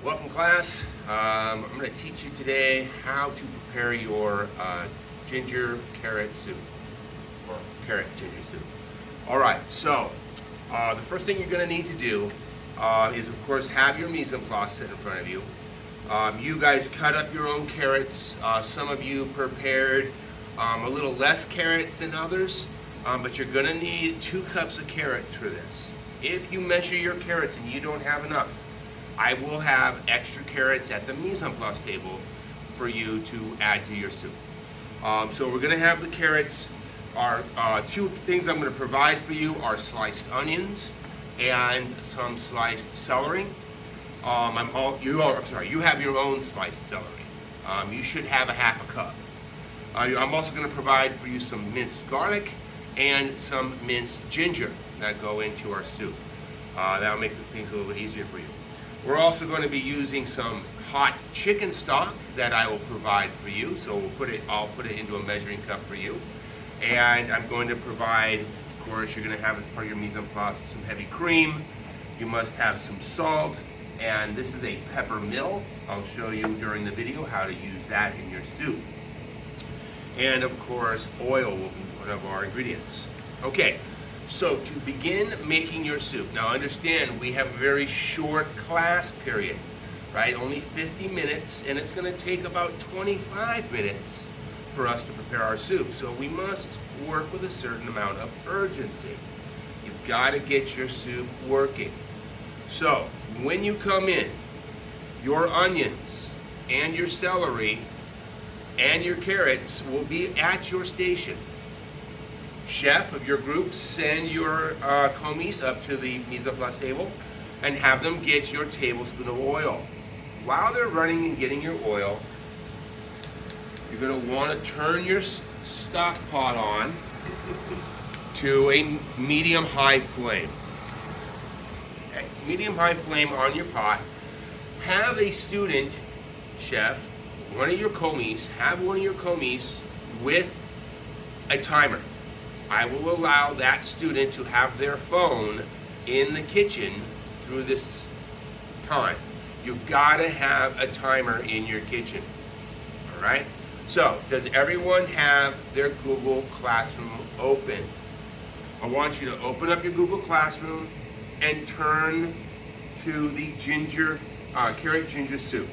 Welcome class. I'm going to teach you today how to prepare your ginger carrot soup, or carrot ginger soup. Alright, so the first thing you're going to need to do is of course have your mise en place set in front of you. You guys cut up your own carrots. Some of you prepared a little less carrots than others, but you're going to need 2 cups of carrots for this. If you measure your carrots and you don't have enough, I will have extra carrots at the mise en place table for you to add to your soup. So we're going to have the carrots. Our 2 things I'm going to provide for you are sliced onions and some sliced celery. You have your own sliced celery. You should have a half a cup. I'm also going to provide for you some minced garlic and some minced ginger that go into our soup. That'll make things a little bit easier for you. We're also going to be using some hot chicken stock that I will provide for you. So I'll put it into a measuring cup for you. And I'm going to provide, of course, you're going to have as part of your mise en place some heavy cream. You must have some salt. And this is a pepper mill. I'll show you during the video how to use that in your soup. And of course, oil will be one of our ingredients. Okay. So to begin making your soup, now understand we have a very short class period, right? Only 50 minutes, and it's going to take about 25 minutes for us to prepare our soup. So we must work with a certain amount of urgency. You've got to get your soup working. So when you come in, your onions and your celery and your carrots will be at your station. Chef of your group, send your commis up to the mise en place table and have them get your tablespoon of oil. While they're running and getting your oil, you're going to want to turn your stock pot on to a medium-high flame. Okay. Medium-high flame on your pot. Have a student, chef, one of your commis with a timer. I will allow that student to have their phone in the kitchen through this time. You've got to have a timer in your kitchen. All right? So, does everyone have their Google Classroom open? I want you to open up your Google Classroom and turn to the carrot ginger soup.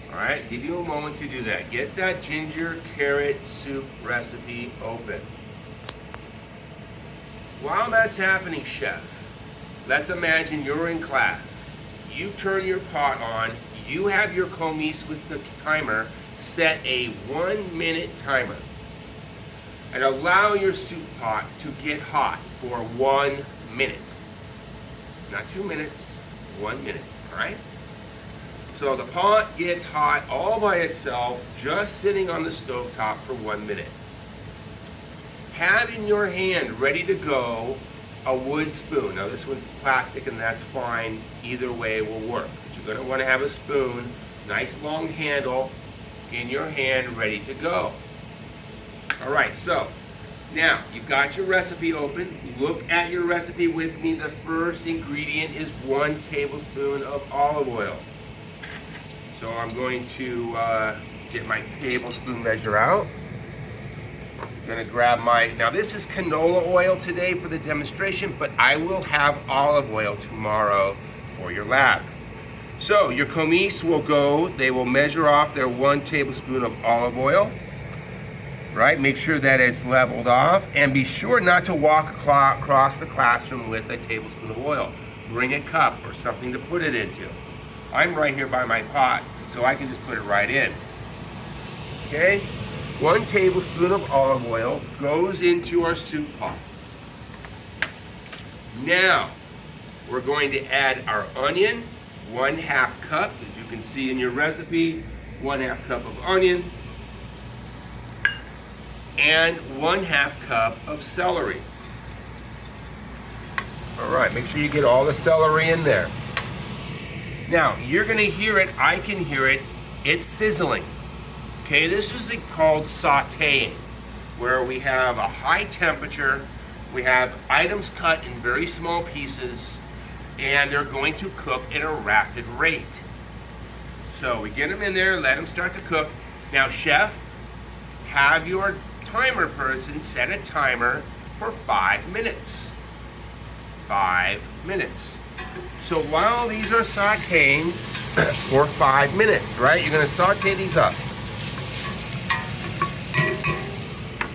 All right, give you a moment to do that. Get that ginger carrot soup recipe open. While that's happening, chef, let's imagine you're in class. You turn your pot on. You have your commis with the timer set a 1-minute timer. And allow your soup pot to get hot for 1 minute. Not 2 minutes, 1 minute, all right? So the pot gets hot all by itself, just sitting on the stove top for 1 minute. Have in your hand, ready to go, a wood spoon. Now this one's plastic and that's fine, either way will work. But you're going to want to have a spoon, nice long handle, in your hand, ready to go. Alright, so now you've got your recipe open. Look at your recipe with me. The first ingredient is 1 tablespoon of olive oil. So I'm going to get my tablespoon measure out. I'm going to grab now this is canola oil today for the demonstration, but I will have olive oil tomorrow for your lab. So your commis they will measure off their 1 tablespoon of olive oil. Right, make sure that it's leveled off, and be sure not to walk across the classroom with a tablespoon of oil. Bring a cup or something to put it into. I'm right here by my pot, so I can just put it right in. Okay? 1 tablespoon of olive oil goes into our soup pot. Now, we're going to add our onion, 1/2 cup, as you can see in your recipe, 1/2 cup of onion, and 1/2 cup of celery. All right, make sure you get all the celery in there. Now, you're going to hear it, I can hear it, it's sizzling. Okay, this is called sauteing, where we have a high temperature, we have items cut in very small pieces, and they're going to cook at a rapid rate. So we get them in there, let them start to cook. Now, chef, have your timer person set a timer for 5 minutes. 5 minutes. So while these are sauteing for 5 minutes, right? You're gonna saute these up.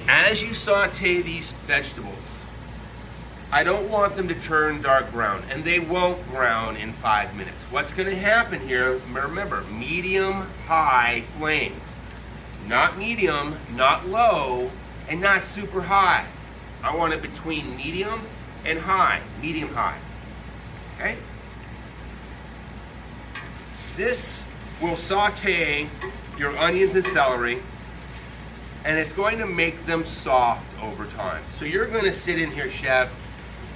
As you saute these vegetables, I don't want them to turn dark brown, and they won't brown in 5 minutes. What's gonna happen here, remember, medium-high flame. Not medium, not low, and not super high. I want it between medium and high, medium-high, okay? This will saute your onions and celery, and it's going to make them soft over time. So you're gonna sit in here, chef,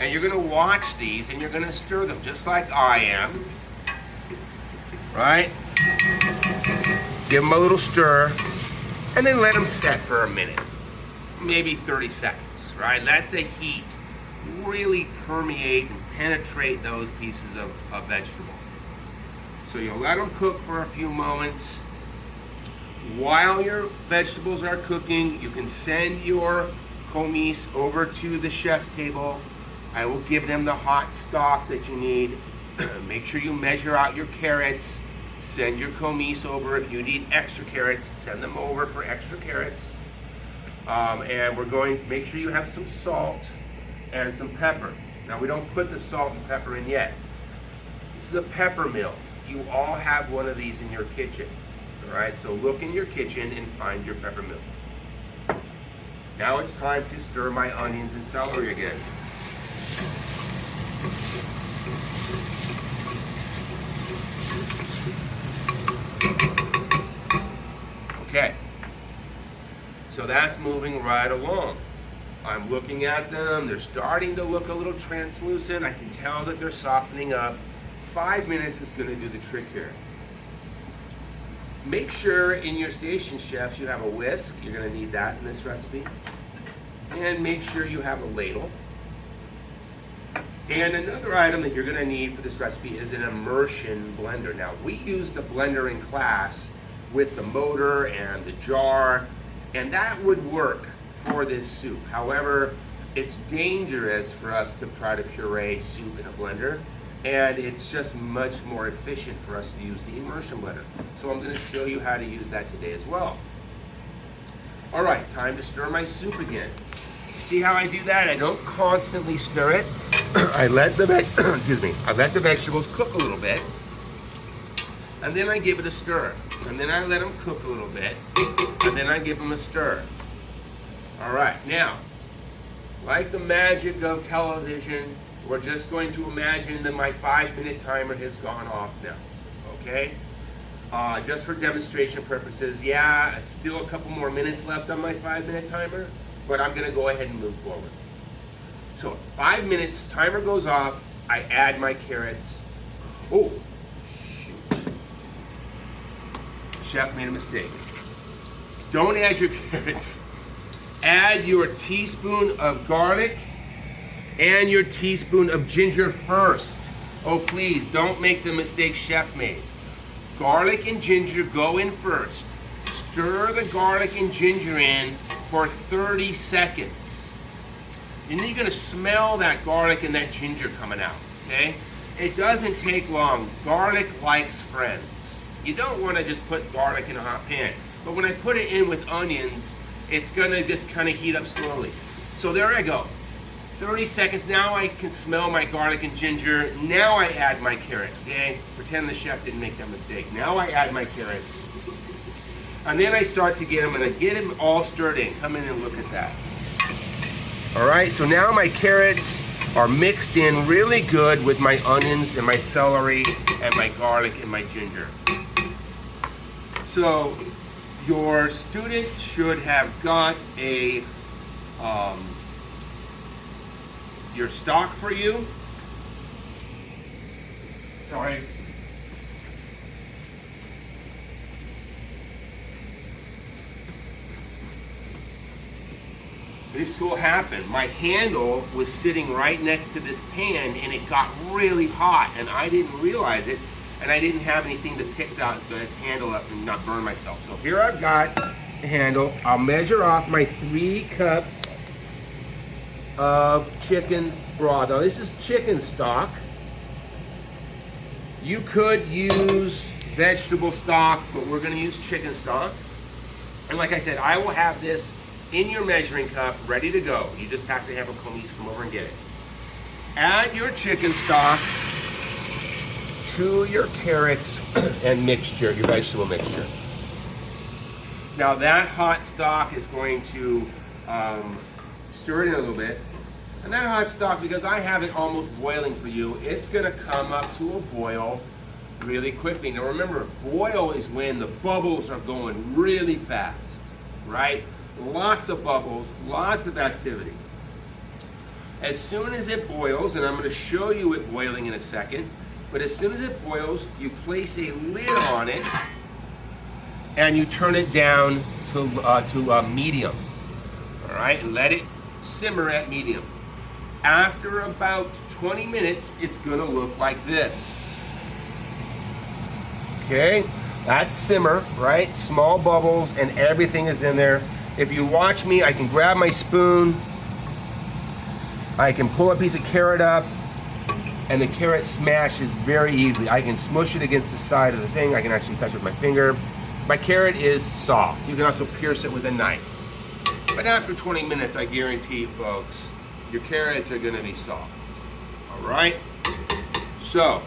and you're gonna watch these and you're gonna stir them just like I am, right? Give them a little stir, and then let them set for a minute, maybe 30 seconds, right? Let the heat really permeate and penetrate those pieces of vegetable. So you'll let them cook for a few moments. While your vegetables are cooking, you can send your commis over to the chef's table. I will give them the hot stock that you need. Make sure you measure out your carrots. Send your commis over. If you need extra carrots, send them over for extra carrots. And we're going to make sure you have some salt and some pepper. Now, we don't put the salt and pepper in yet. This is a pepper mill. You all have one of these in your kitchen. All right, so look in your kitchen and find your pepper mill. Now it's time to stir my onions and celery again. Okay, so that's moving right along. I'm looking at them, they're starting to look a little translucent. I can tell that they're softening up. 5 minutes is gonna do the trick here. Make sure in your station, chefs, you have a whisk. You're gonna need that in this recipe. And make sure you have a ladle. And another item that you're gonna need for this recipe is an immersion blender. Now, we use the blender in class with the motor and the jar, and that would work for this soup. However, it's dangerous for us to try to puree soup in a blender, and it's just much more efficient for us to use the immersion blender. So I'm gonna show you how to use that today as well. All right, time to stir my soup again. See how I do that? I don't constantly stir it. I let the I let the vegetables cook a little bit, and then I give it a stir. And then I let them cook a little bit, and then I give them a stir. All right, now, like the magic of television, we're just going to imagine that my 5-minute timer has gone off now, okay? Just for demonstration purposes, yeah, still a couple more minutes left on my 5-minute timer, but I'm gonna go ahead and move forward. So 5 minutes, timer goes off, I add my carrots. Oh, shoot. Chef made a mistake. Don't add your carrots. Add your teaspoon of garlic and your teaspoon of ginger first. Oh, please, don't make the mistake Chef made. Garlic and ginger go in first. Stir the garlic and ginger in for 30 seconds. And then you're gonna smell that garlic and that ginger coming out, okay? It doesn't take long. Garlic likes friends. You don't wanna just put garlic in a hot pan. But when I put it in with onions, it's gonna just kind of heat up slowly. So there I go. 30 seconds, now I can smell my garlic and ginger. Now I add my carrots, okay? Pretend the chef didn't make that mistake. Now I add my carrots. And then I start to get them, and I get them all stirred in. Come in and look at that. All right, so now my carrots are mixed in really good with my onions and my celery and my garlic and my ginger. So your student should have got a your stock for you. Sorry. this will happen. My handle was sitting right next to this pan and it got really hot and I didn't realize it, and I didn't have anything to pick the handle up and not burn myself. So here I've got the handle. I'll measure off my 3 cups of chicken broth. Now this is chicken stock. You could use vegetable stock, but we're gonna use chicken stock. And like I said, I will have this in your measuring cup, ready to go. You just have to have a police come over and get it. Add your chicken stock to your carrots and mixture, your vegetable mixture. Now that hot stock is going to stir it in a little bit. And that hot stock, because I have it almost boiling for you, it's gonna come up to a boil really quickly. Now remember, boil is when the bubbles are going really fast, right? Lots of bubbles, lots of activity. As soon as it boils, and I'm gonna show you it boiling in a second, but as soon as it boils, you place a lid on it and you turn it down to medium, all right? And let it simmer at medium. After about 20 minutes, it's gonna look like this. Okay, that's simmer, right? Small bubbles and everything is in there. If you watch me, I can grab my spoon, I can pull a piece of carrot up, and the carrot smashes very easily. I can smush it against the side of the thing. I can actually touch it with my finger. My carrot is soft. You can also pierce it with a knife. But after 20 minutes, I guarantee, folks, your carrots are gonna be soft. All right? So,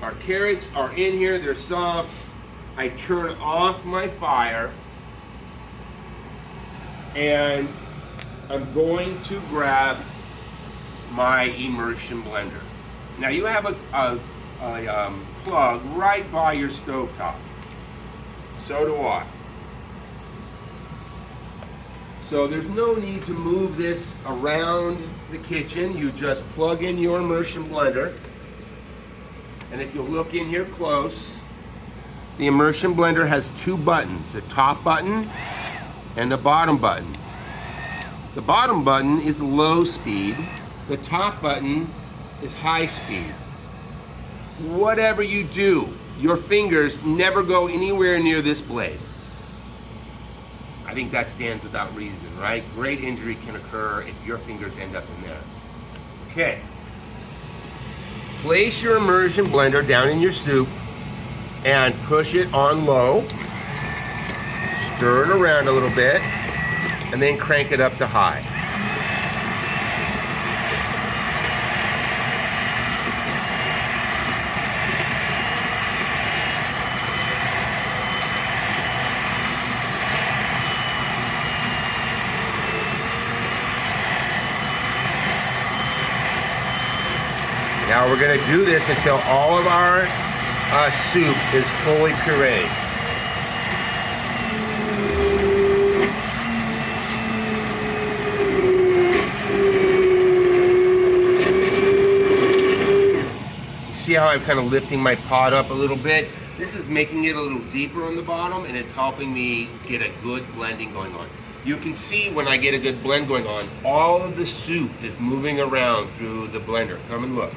our carrots are in here, they're soft. I turn off my fire and I'm going to grab my immersion blender. Now you have a plug right by your stovetop. So do I. So there's no need to move this around the kitchen. You just plug in your immersion blender. And if you look in here close, the immersion blender has 2 buttons, the top button and the bottom button. The bottom button is low speed, the top button is high speed. Whatever you do, your fingers never go anywhere near this blade. I think that stands without reason, right? Great injury can occur if your fingers end up in there. Okay. Place your immersion blender down in your soup and push it on low. Stir it around a little bit and then crank it up to high. Now we're going to do this until all of our soup is fully pureed. You see how I'm kind of lifting my pot up a little bit? This is making it a little deeper on the bottom and it's helping me get a good blending going on. You can see when I get a good blend going on, all of the soup is moving around through the blender. Come and look.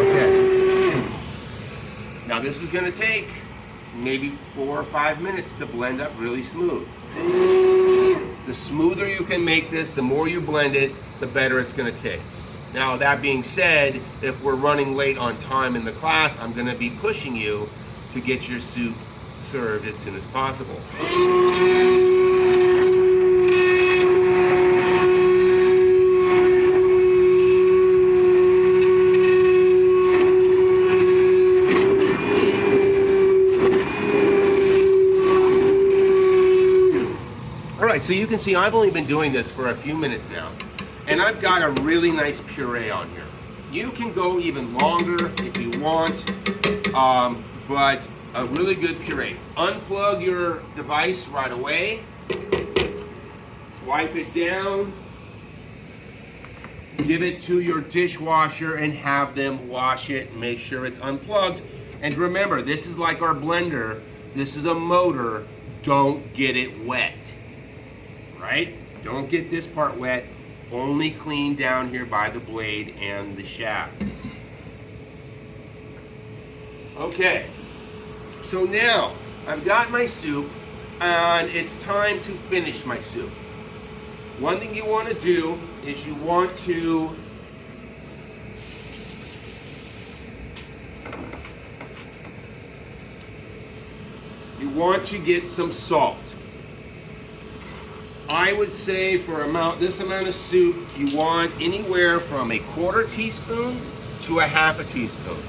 Okay. Now this is going to take maybe 4 or 5 minutes to blend up really smooth. The smoother you can make this, the more you blend it, the better it's going to taste. Now that being said, if we're running late on time in the class, I'm going to be pushing you to get your soup served as soon as possible. Alright, so you can see I've only been doing this for a few minutes now, and I've got a really nice puree on here. You can go even longer if you want, but a really good puree. Unplug your device right away. Wipe it down. Give it to your dishwasher and have them wash it. Make sure it's unplugged. And remember, this is like our blender. This is a motor. Don't get it wet. Right? Don't get this part wet. Only clean down here by the blade and the shaft. Okay. So now, I've got my soup, and it's time to finish my soup. One thing you want to do is you want to get some salt. I would say for this amount of soup, you want anywhere from a 1/4 teaspoon to a 1/2 teaspoon.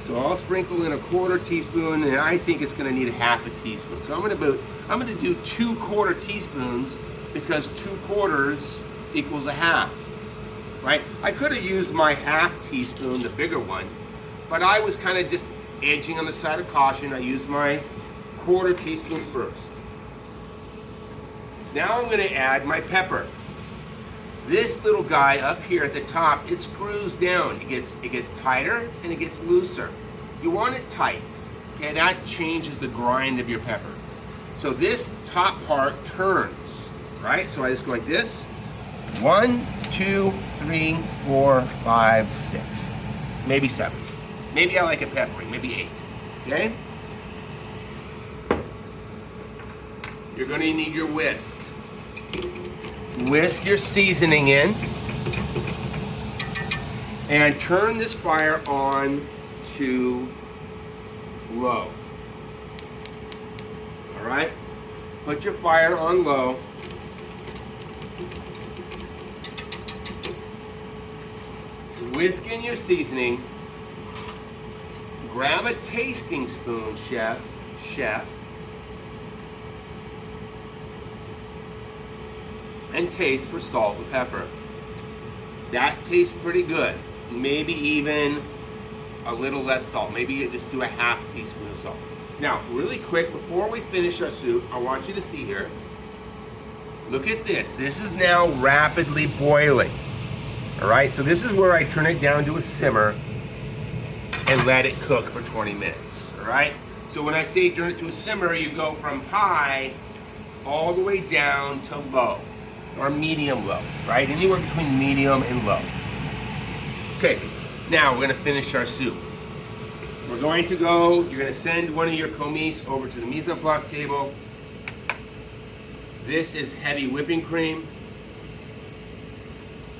So I'll sprinkle in a 1/4 teaspoon, and I think it's going to need a 1/2 teaspoon. So I'm going to do 2 1/4 teaspoons, because 2/4 equals a 1/2, right? I could have used my 1/2 teaspoon, the bigger one, but I was kind of just edging on the side of caution. I used my 1/4 teaspoon first. Now I'm going to add my pepper. This little guy up here at the top, it screws down. It gets tighter and it gets looser. You want it tight. Okay, that changes the grind of your pepper. So this top part turns, right? So I just go like this. 1, 2, 3, 4, 5, 6. Maybe 7. Maybe I like it peppery, maybe 8. Okay? You're going to need your whisk. Whisk your seasoning in and turn this fire on to low. All right? Put your fire on low. Whisk in your seasoning. Grab a tasting spoon, chef, and taste for salt and pepper. That tastes pretty good. Maybe even a little less salt. Maybe you just do a 1/2 teaspoon of salt. Now, really quick, before we finish our soup, I want you to see here. Look at this. This is now rapidly boiling. All right, so this is where I turn it down to a simmer and let it cook for 20 minutes. All right? So when I say turn it to a simmer, you go from high all the way down to low, or medium low, right? Anywhere between medium and low. Okay, now we're gonna finish our soup. You're gonna send one of your commis over to the mise en place table. This is heavy whipping cream.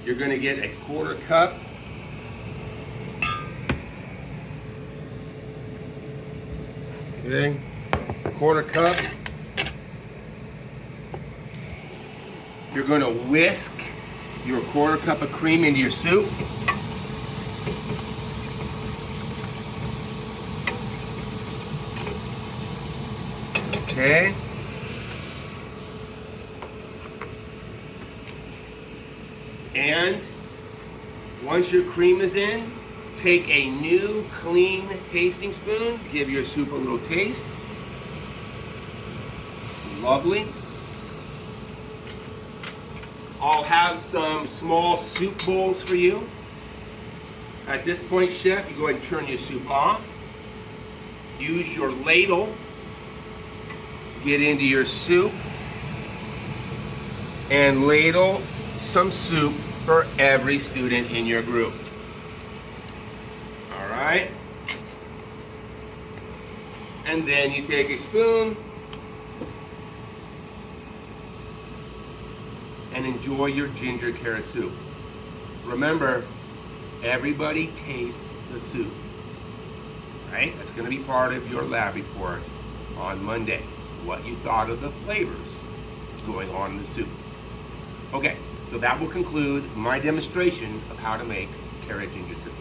You're gonna get a 1/4 cup. Okay, 1/4 cup. You're going to whisk your 1/4 cup of cream into your soup. Okay. And once your cream is in, take a new clean tasting spoon, give your soup a little taste. Lovely. I'll have some small soup bowls for you. At this point, chef, you go ahead and turn your soup off. Use your ladle. Get into your soup and ladle some soup for every student in your group. All right? And then you take a spoon and enjoy your ginger carrot soup. Remember, everybody tastes the soup, right? That's going to be part of your lab report on Monday. So what you thought of the flavors going on in the soup. Okay, so that will conclude my demonstration of how to make carrot ginger soup.